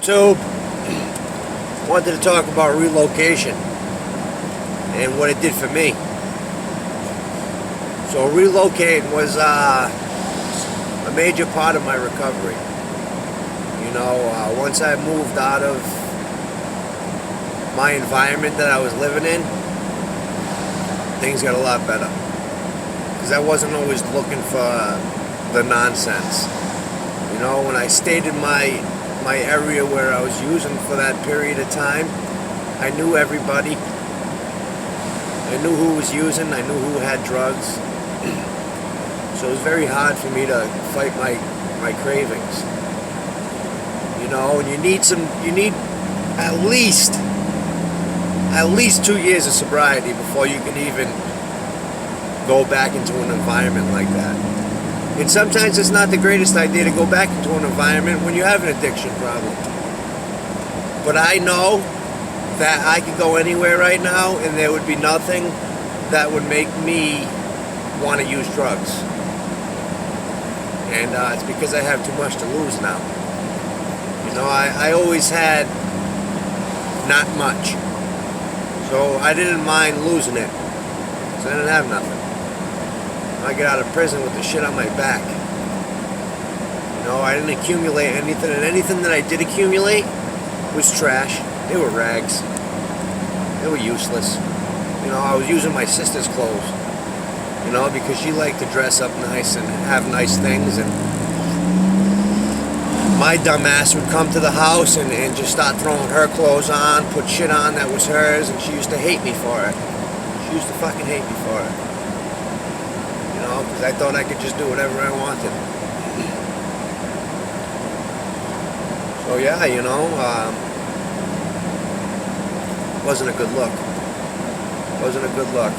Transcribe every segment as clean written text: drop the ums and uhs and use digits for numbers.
YouTube. Wanted to talk about relocation and what it did for me. So relocating was a major part of my recovery. You know, once I moved out of my environment that I was living in, things got a lot better. Because I wasn't always looking for the nonsense. You know, when I stayed in my area where I was using for that period of time, I knew everybody. I knew who was using, I knew who had drugs. So it was very hard for me to fight my cravings. You know, and you need at least 2 years of sobriety before you can even go back into an environment like that. And sometimes it's not the greatest idea to go back into an environment when you have an addiction problem. But I know that I could go anywhere right now and there would be nothing that would make me want to use drugs. And it's because I have too much to lose now. You know, I always had not much. So I didn't mind losing it. So I didn't have nothing. I get out of prison with the shit on my back. You know, I didn't accumulate anything, and anything that I did accumulate was trash. They were rags. They were useless. You know, I was using my sister's clothes. You know, because she liked to dress up nice and have nice things, and my dumb ass would come to the house and just start throwing her clothes on, put shit on that was hers, and she used to hate me for it. She used to fucking hate me for it. You know, because I thought I could just do whatever I wanted. So yeah, you know, wasn't a good look. Wasn't a good look.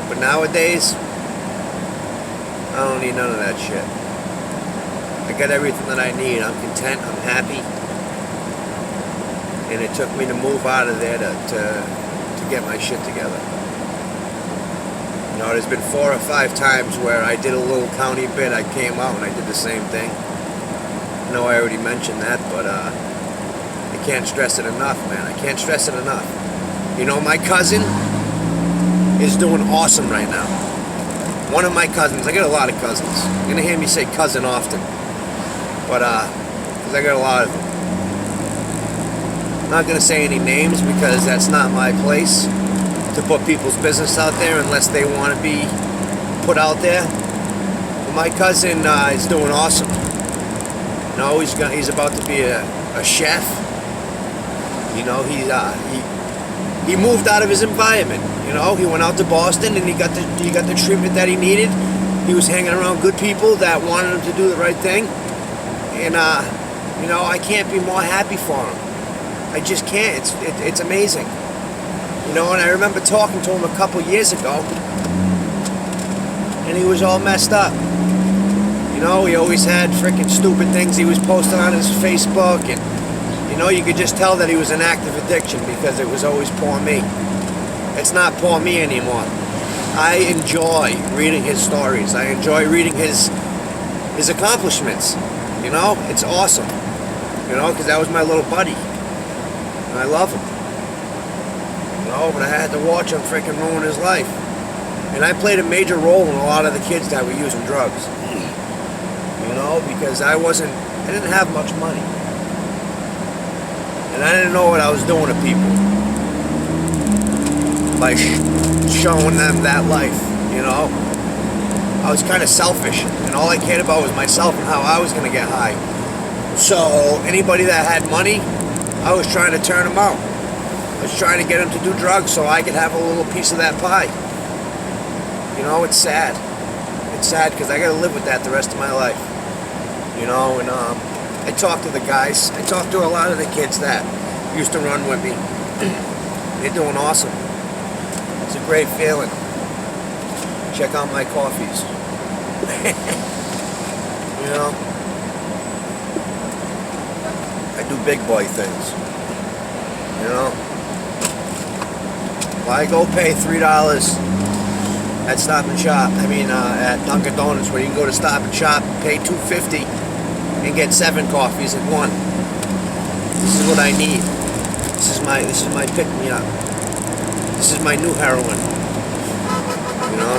But nowadays, I don't need none of that shit. I got everything that I need. I'm content. I'm happy. And it took me to move out of there to get my shit together. You know, there's been 4 or 5 times where I did a little county bid. I came out and I did the same thing. I know I already mentioned that, but I can't stress it enough, man. I can't stress it enough. You know, my cousin is doing awesome right now. One of my cousins, I got a lot of cousins. You're gonna hear me say cousin often. But, because I got a lot of them. I'm not gonna say any names because that's not my place to put people's business out there unless they want to be put out there. But my cousin is doing awesome. You know, he's about to be a chef. You know, he moved out of his environment. You know, he went out to Boston and he got the treatment that he needed. He was hanging around good people that wanted him to do the right thing. And you know, I can't be more happy for him. I just can't. It's amazing. You know, and I remember talking to him a couple years ago, and he was all messed up. You know, he always had freaking stupid things he was posting on his Facebook, and you know, you could just tell that he was in active addiction because it was always poor me. It's not poor me anymore. I enjoy reading his stories. I enjoy reading his accomplishments. You know, it's awesome. You know, because that was my little buddy. And I love him. You know, but I had to watch him freaking ruin his life. And I played a major role in a lot of the kids that were using drugs. You know, because I didn't have much money. And I didn't know what I was doing to people by showing them that life, you know. I was kind of selfish, and all I cared about was myself and how I was going to get high. So anybody that had money, I was trying to turn them out. I was trying to get them to do drugs so I could have a little piece of that pie. You know, it's sad. It's sad because I got to live with that the rest of my life. You know, and I talked to the guys. I talked to a lot of the kids that used to run with me. They're doing awesome. It's a great feeling. Check out my coffees. You know, I do big boy things. You know, why go pay $3 at Stop and Shop? I mean, at Dunkin' Donuts, where you can go to Stop and Shop, pay $2.50, and get 7 coffees in one. This is what I need. This is my pick me up. This is my new heroin. You know?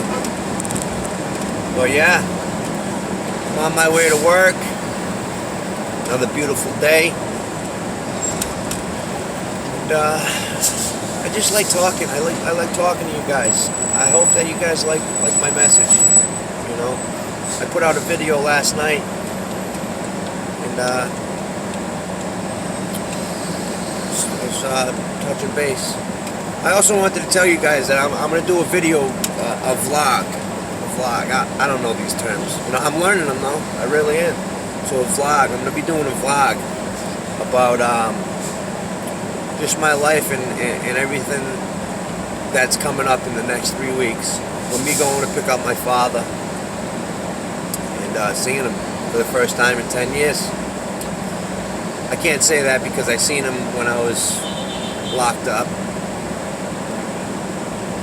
But yeah, I'm on my way to work. Another beautiful day. And I just like talking. I like talking to you guys. I hope that you guys like my message. You know? I put out a video last night, and was touching base. I also wanted to tell you guys that I'm going to do a video, a vlog. I don't know these terms. You know, I'm learning them though. I really am. So a vlog. I'm going to be doing a vlog about just my life and everything that's coming up in the next 3 weeks. With me going to pick up my father and seeing him for the first time in 10 years. I can't say that because I seen him when I was locked up.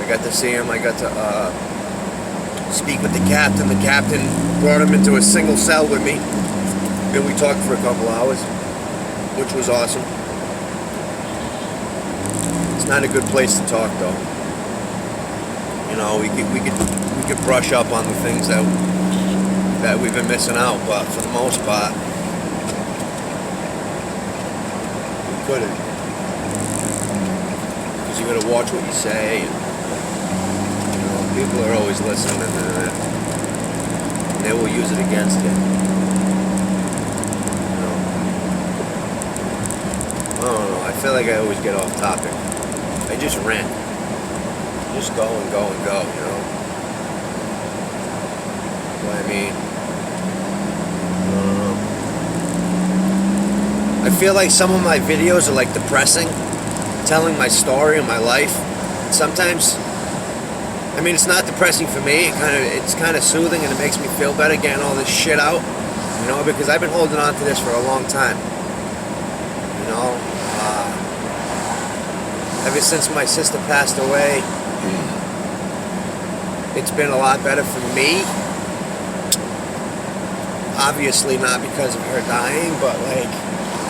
I got to see him. I got to speak with the captain. The captain brought him into a single cell with me, and we talked for a couple hours, which was awesome. It's not a good place to talk though. You know, we could brush up on the things that we've been missing out, but for the most part, we couldn't. Because you gotta watch what you say. And, you know, people are always listening, and they will use it against you. You know, I don't know. I feel like I always get off topic. I just rant. Just go and go and go, you know. What I mean, I don't know. I feel like some of my videos are like depressing, telling my story and my life. And sometimes, I mean, it's not depressing for me. It's kind of soothing, and it makes me feel better getting all this shit out, you know, because I've been holding on to this for a long time. You know, ever since my sister passed away, it's been a lot better for me. Obviously not because of her dying, but like,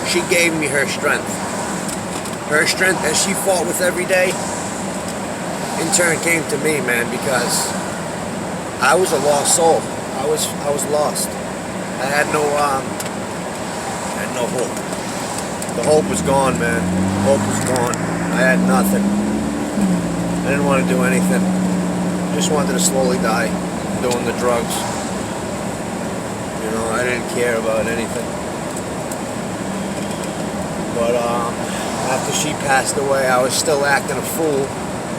she gave me her strength. Her strength that she fought with every day, in turn came to me, man, because I was a lost soul. I was lost. I had no hope. The hope was gone, man. Hope was gone. I had nothing. I didn't want to do anything. Just wanted to slowly die doing the drugs. You know, I didn't care about anything. But after she passed away, I was still acting a fool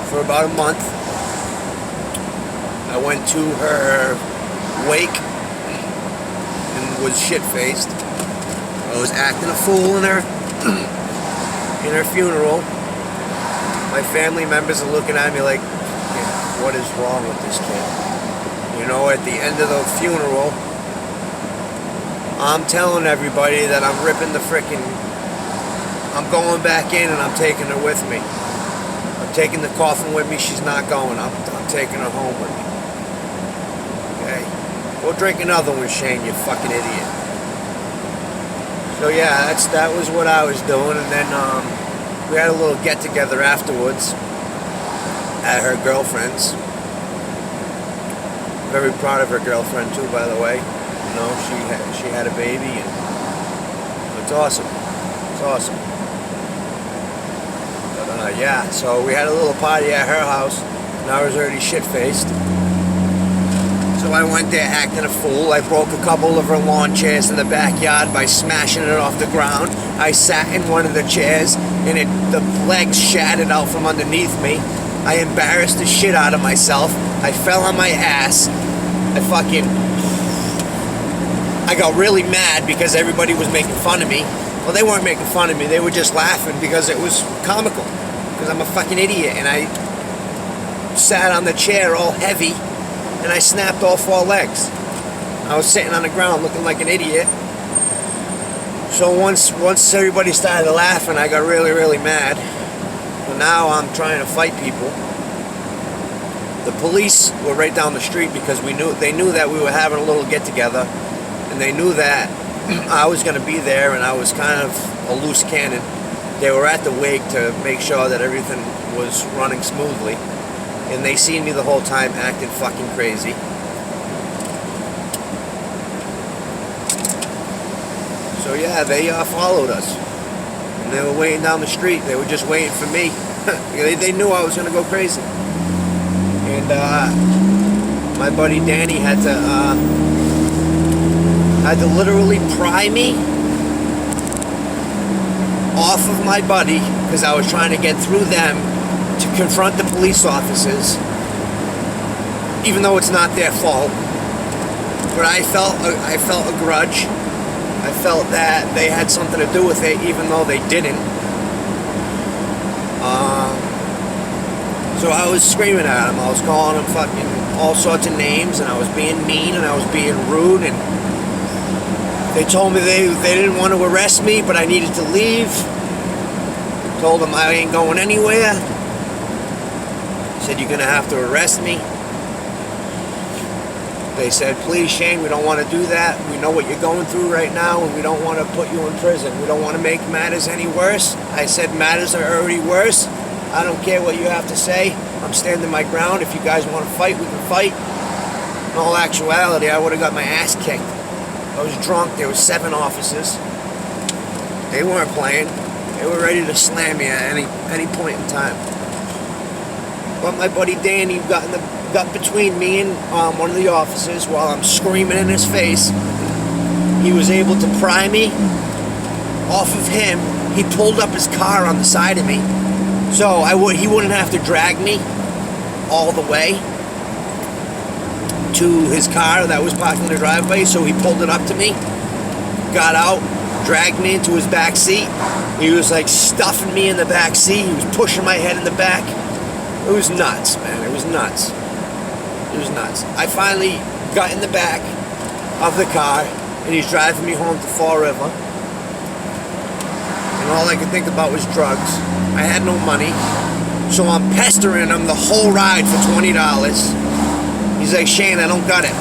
for about a month. I went to her wake and was shit-faced. I was acting a fool in her funeral. My family members are looking at me like, what is wrong with this kid? You know, at the end of the funeral, I'm telling everybody that I'm ripping the I'm going back in and I'm taking her with me. I'm taking the coffin with me. She's not going. I'm taking her home with me. Okay? Go drink another one, Shane, you fucking idiot. So yeah, that was what I was doing, and then we had a little get-together afterwards at her girlfriend's. Very proud of her girlfriend too, by the way. You know, she had a baby, and it's awesome. It's awesome. But yeah, so we had a little party at her house, and I was already shit-faced. So I went there acting a fool. I broke a couple of her lawn chairs in the backyard by smashing it off the ground. I sat in one of the chairs, and the legs shattered out from underneath me. I embarrassed the shit out of myself. I fell on my ass. I got really mad because everybody was making fun of me. Well, they weren't making fun of me. They were just laughing because it was comical. Because I'm a fucking idiot, and I sat on the chair all heavy, and I snapped all 4 legs. I was sitting on the ground looking like an idiot. So once everybody started laughing, I got really, really mad. And now I'm trying to fight people. The police were right down the street because they knew that we were having a little get together, and they knew that I was going to be there, and I was kind of a loose cannon. They were at the wake to make sure that everything was running smoothly. And they seen me the whole time acting fucking crazy. So yeah, they followed us. And they were waiting down the street. They were just waiting for me. They knew I was going to go crazy. And my buddy Danny had to literally pry me off of my buddy because I was trying to get through them to confront the police officers, even though it's not their fault. But I felt a grudge. I felt that they had something to do with it, even though they didn't. So I was screaming at them. I was calling them fucking all sorts of names, and I was being mean, and I was being rude, and they told me they didn't want to arrest me, but I needed to leave. Told them I ain't going anywhere. Said, you're going to have to arrest me. They said, please, Shane, we don't want to do that. We know what you're going through right now, and we don't want to put you in prison. We don't want to make matters any worse. I said, matters are already worse. I don't care what you have to say. I'm standing my ground. If you guys want to fight, we can fight. In all actuality, I would have got my ass kicked. I was drunk. There were 7 officers. They weren't playing. They were ready to slam me at any point in time. But my buddy Danny got between me and one of the officers while I'm screaming in his face. He was able to pry me off of him. He pulled up his car on the side of me, so he wouldn't have to drag me all the way to his car that was parked in the driveway. So he pulled it up to me, got out, dragged me into his back seat. He was like stuffing me in the back seat. He was pushing my head in the back. It was nuts, man. It was nuts. It was nuts. I finally got in the back of the car, and he's driving me home to Fall River. And all I could think about was drugs. I had no money, so I'm pestering him the whole ride for $20. He's like, Shane, I don't got it.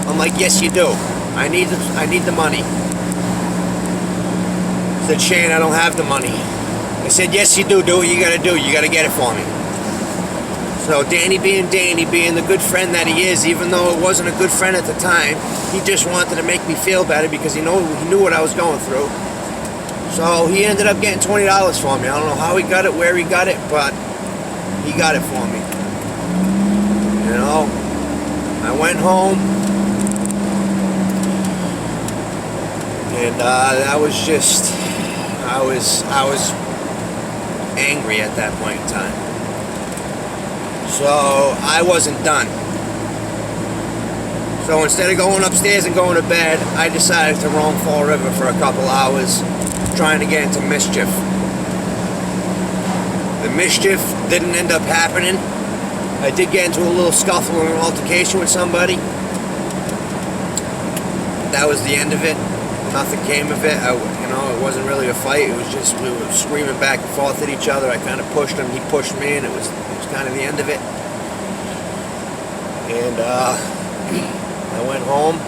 I'm like, yes, you do. I need the money. He said, Shane, I don't have the money. I said, yes, you do. Do what you gotta do. You gotta get it for me. So Danny, being the good friend that he is, even though it wasn't a good friend at the time, he just wanted to make me feel better because he knew what I was going through. So he ended up getting $20 for me. I don't know how he got it, where he got it, but he got it for me. You know, I went home, and I was angry at that point in time. So I wasn't done. So instead of going upstairs and going to bed, I decided to roam Fall River for a couple hours, trying to get into mischief. The mischief didn't end up happening. I did get into a little scuffle and an altercation with somebody. That was the end of it. Nothing came of it. It wasn't really a fight. It was just we were screaming back and forth at each other. I kind of pushed him. He pushed me, and it was kind of the end of it. And I went home,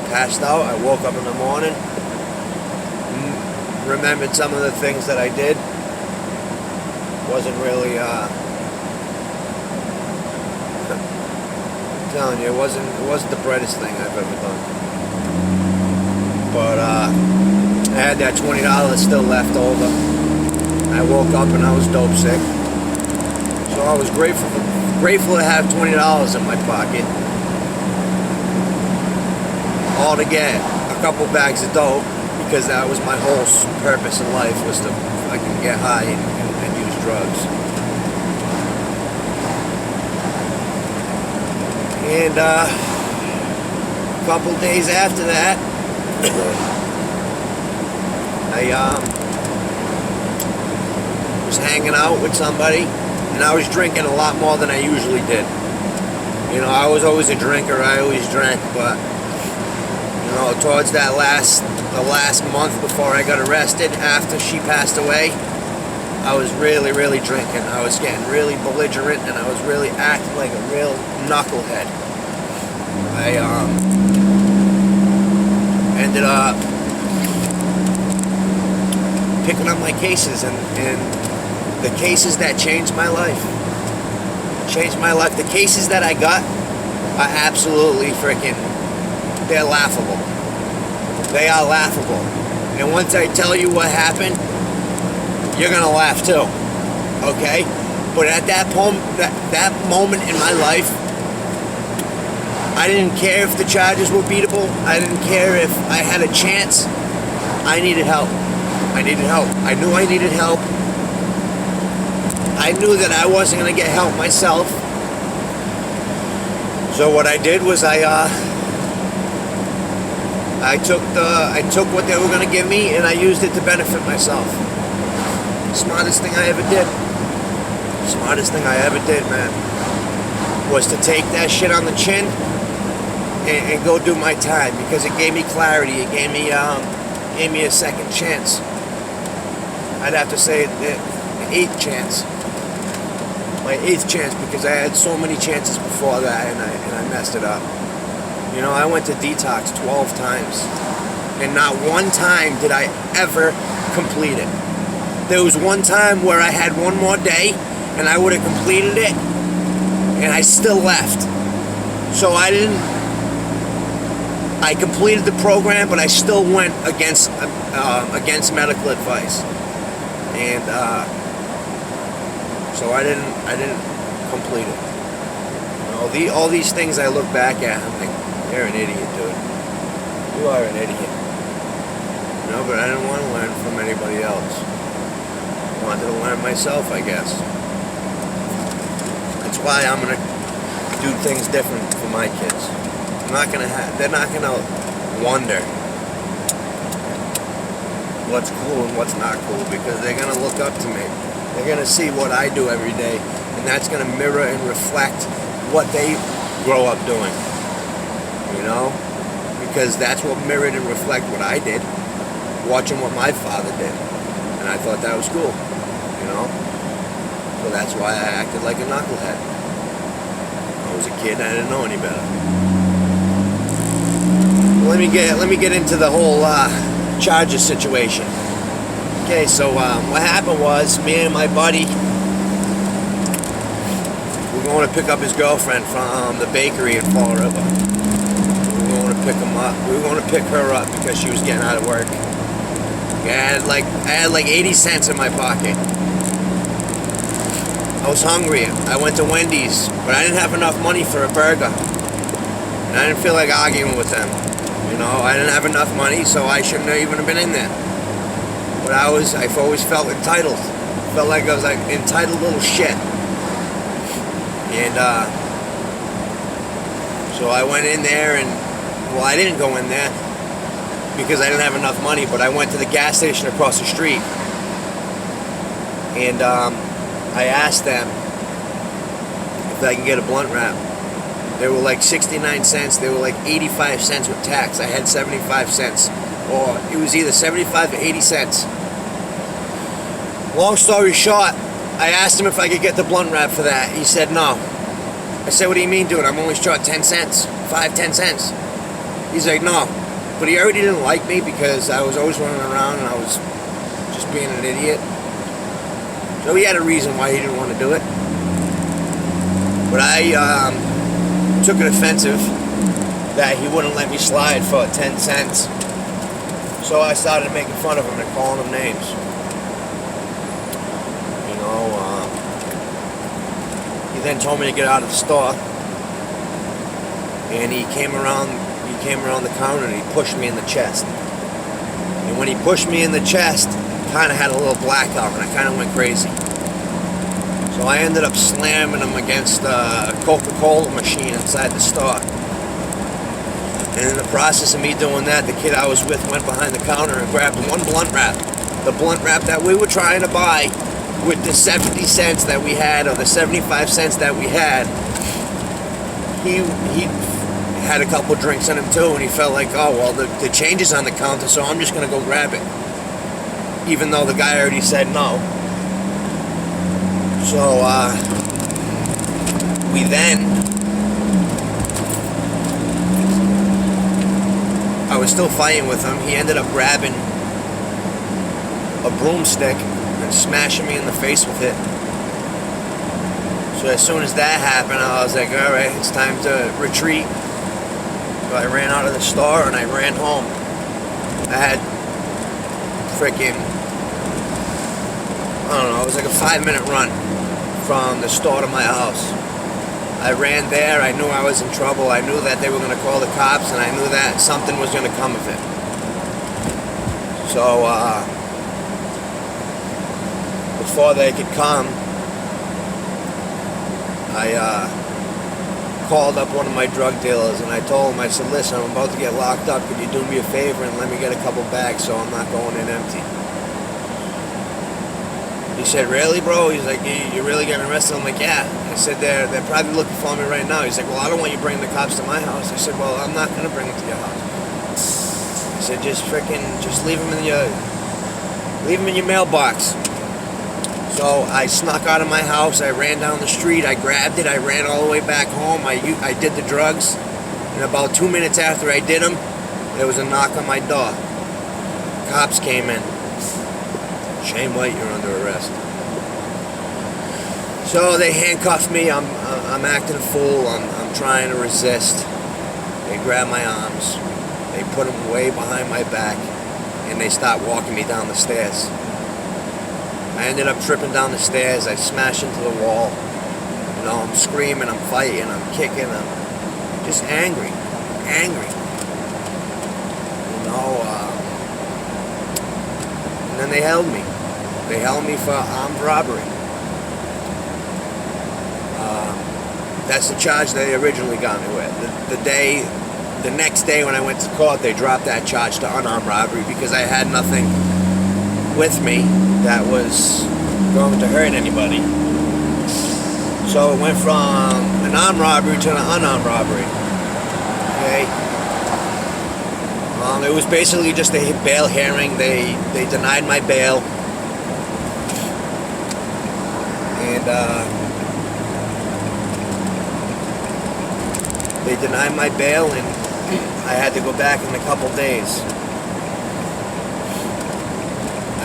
passed out. I woke up in the morning, remembered some of the things that I did. Wasn't really, I'm telling you, it wasn't the brightest thing I've ever done. But I had that $20 still left over. I woke up and I was dope sick. So I was grateful to have $20 in my pocket. All to get a couple bags of dope, because that was my whole purpose in life, was to fucking get high and use drugs. And a couple days after that, I was hanging out with somebody, and I was drinking a lot more than I usually did. You know, I was always a drinker. I always drank, but towards the last month before I got arrested, after she passed away, I was really, really drinking. I was getting really belligerent, and I was really acting like a real knucklehead. I ended up picking up my cases, and the cases that changed my life. The cases that I got are absolutely freaking, they're laughable. They are laughable. And once I tell you what happened, you're gonna laugh too. Okay? But at that moment in my life, I didn't care if the charges were beatable. I didn't care if I had a chance. I needed help. I knew I needed help. I knew that I wasn't going to get help myself. So what I did was I took what they were going to give me and I used it to benefit myself. Smartest thing I ever did. Man, was to take that shit on the chin and go do my time, because it gave me clarity. It gave me a second chance. I'd have to say the eighth chance. My eighth chance, because I had so many chances before that and I messed it up. You know, I went to detox 12 times and not one time did I ever complete it. There was one time where I had one more day and I would have completed it and I still left. So I completed the program, but I still went against medical advice. And so I didn't complete it. You know, all these things I look back at, I'm like, you're an idiot, dude. You are an idiot. You know, but I didn't want to learn from anybody else. I wanted to learn myself, I guess. That's why I'm gonna do things different for my kids. They're not gonna wonder what's cool and what's not cool, because they're gonna look up to me. They're gonna see what I do every day, and that's gonna mirror and reflect what they grow up doing. You know? Because that's what mirrored and reflect what I did, watching what my father did. And I thought that was cool. You know? So that's why I acted like a knucklehead. I was a kid and I didn't know any better. Let me get into the whole charges situation. Okay, so what happened was, me and my buddy, we're going to pick up his girlfriend from the bakery in Fall River. We were going to pick him up. We were going to pick her up because she was getting out of work. I had like 80 cents in my pocket. I was hungry. I went to Wendy's, but I didn't have enough money for a burger. And I didn't feel like arguing with them. You know, I didn't have enough money, so I shouldn't have even been in there. But I've always felt entitled. Felt like I was like entitled little shit. And so I went in there and, well, I didn't go in there because I didn't have enough money, but I went to the gas station across the street. And I asked them if I can get a blunt wrap. They were like 69 cents. They were like 85 cents with tax. I had 75 cents. Or it was either 75 or 80 cents. Long story short, I asked him if I could get the blunt wrap for that. He said no. I said, what do you mean, dude? I'm only short 10 cents. 10 cents. He's like, no. But he already didn't like me because I was always running around and I was just being an idiot. So he had a reason why he didn't want to do it. But I took it offensive that he wouldn't let me slide for 10 cents. So I started making fun of him and calling him names. You know, he then told me to get out of the store. And he came around the counter and he pushed me in the chest. And when he pushed me in the chest, kind of had a little blackout and I kind of went crazy. So I ended up slamming him against a Coca-Cola machine inside the store. And in the process of me doing that, the kid I was with went behind the counter and grabbed one blunt wrap. The blunt wrap that we were trying to buy with the 70 cents that we had, or the 75 cents that we had. He had a couple drinks in him too, and he felt like, oh, well, the change is on the counter, so I'm just going to go grab it. Even though the guy already said no. So, we then, I was still fighting with him. He ended up grabbing a broomstick and smashing me in the face with it. So as soon as that happened, I was like, all right, it's time to retreat. So I ran out of the store and I ran home. I had freaking, I don't know, it was like a 5-minute run from the store to my house. I ran there, I knew I was in trouble, I knew that they were going to call the cops, and I knew that something was going to come of it. So, before they could come, I called up one of my drug dealers and I told him, I said, listen, I'm about to get locked up, could you do me a favor and let me get a couple bags so I'm not going in empty? He said, really, bro? He's like, you really getting arrested? I'm like, yeah. I said, they're probably looking for me right now. He's like, well, I don't want you bringing the cops to my house. I said, well, I'm not going to bring them to your house. He said, just leave them in your mailbox. So I snuck out of my house, I ran down the street, I grabbed it, I ran all the way back home, I did the drugs, and about 2 minutes after I did them, there was a knock on my door. Cops came in. Shane White, you're under arrest. So they handcuffed me, I'm acting a fool, I'm trying to resist. They grabbed my arms, they put them way behind my back, and they stopped walking me down the stairs. I ended up tripping down the stairs. I smashed into the wall. You know, I'm screaming, I'm fighting, I'm kicking, I'm just angry. You know, and then they held me. They held me for armed robbery. That's the charge they originally got me with. The next day when I went to court, they dropped that charge to unarmed robbery because I had nothing with me that was going to hurt anybody. So it went from an armed robbery to an unarmed robbery. Okay. It was basically just a bail hearing. They denied my bail, and they denied my bail, and I had to go back in a couple days.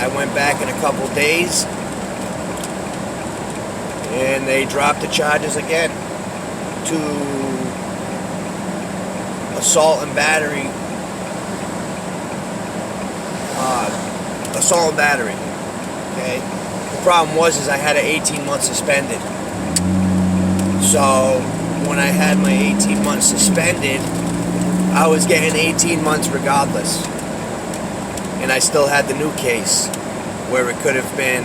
I went back in a couple days, and they dropped the charges again to assault and battery. Okay. The problem was I had an 18-month suspended. So when I had my 18 months suspended, I was getting 18 months regardless. And I still had the new case where it could have been.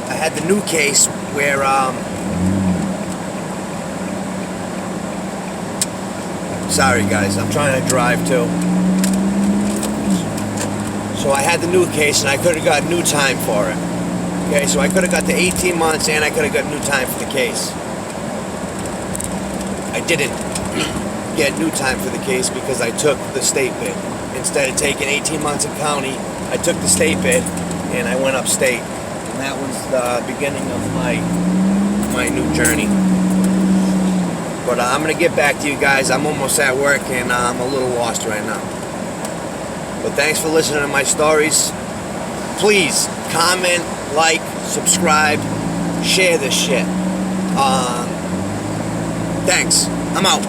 I had the new case where sorry guys, I'm trying to drive too. So I had the new case and I could have got new time for it. Okay, so I could have got the 18 months and I could have got new time for the case. I didn't get new time for the case because I took the state bid. Instead of taking 18 months in county, I took the state bid and I went upstate. And that was the beginning of my new journey. But I'm going to get back to you guys. I'm almost at work and I'm a little lost right now. But thanks for listening to my stories. Please comment, like, subscribe, share this shit. Thanks. I'm out.